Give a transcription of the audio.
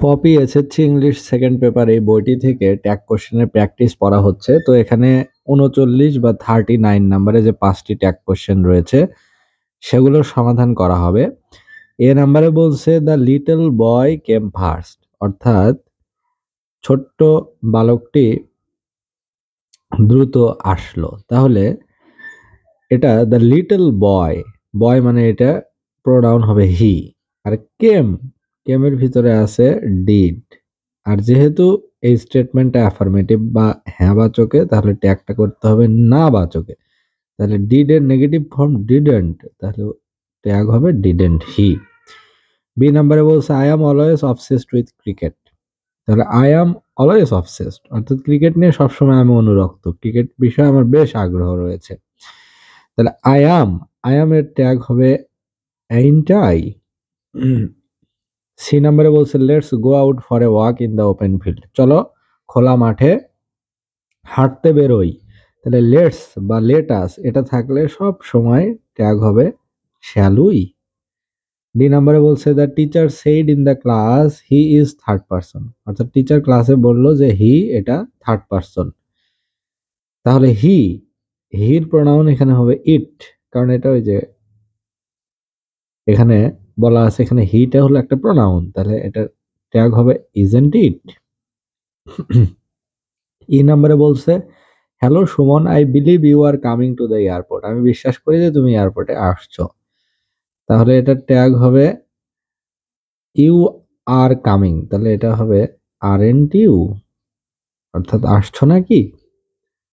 Poppy SSC English second paper এই বইটি থেকে ট্যাগ কোশ্চেনের প্র্যাকটিস পড়া হচ্ছে। তো এখানে ৩৯ বা 39 নাম্বারে যে ৫টি ট্যাগ কোশ্চেন রয়েছে সেগুলোর সমাধান করা হবে। এ নাম্বারে বলছে the little boy came first, অর্থাৎ ছোট্ট বালকটি দ্রুত আসলো। তাহলে এটা দ্য লিটল বয়, বয় মানে এটা প্রোনাউন হবে হি। আর কেমের ভিতরে আছে ডিড। আর যেহেতু এই স্টেটমেন্টটা অ্যাফার্মেটিভ বা হ্যাঁ বাচকে, তাহলে ট্যাগটা করতে হবে না বাচকে। তাহলে ডিড এর নেগেটিভ ফর্ম ডিডেন্ট, তাহলে ট্যাগ হবে ডিডেন্ট হি। বি নাম্বারে বলছে I am always obsessed with cricket. তাহলে আই অ্যাম অলওয়েজ অবসেসড, অর্থাৎ ক্রিকেট নিয়ে সবসময় আমি অনুরক্ত, ক্রিকেট বিষয়ে আমার বেশ আগ্রহ রয়েছে। তাহলে আই অ্যাম এর ট্যাগ হবে ain't I। সি নাম্বারে বলছে let's go out for a walk in the open field, চলো খোলা মাঠে হাঁটতে বেরোই। তাহলে লেটস বা লেটাস এটা থাকলে সব সময় ট্যাগ হবে শ্যাল উই। ডি নাম্বারে বলছে the teacher said in the class he is third person, অর্থাৎ টিচার ক্লাসে বললো যে হি এটা থার্ড পারসন। তাহলে হির প্রোনাউন এখানে হবে ইট, কারণ এটা ওই যে এখানে বলা আছে এখানে হিটা হলো একটা প্রোনাউন, তাহলে এটা ট্যাগ হবে ইজেন্ট ইট। ই নাম্বারে বলছে hello Suman, I believe you are coming to the airport, আমি বিশ্বাস করি যে তুমি এয়ারপোর্টে আসছো। তাহলে এটা ট্যাগ হবে ইউ আর কামিং, তাহলে এটা হবে আরএনট ইউ, অর্থাৎ আসছো নাকি।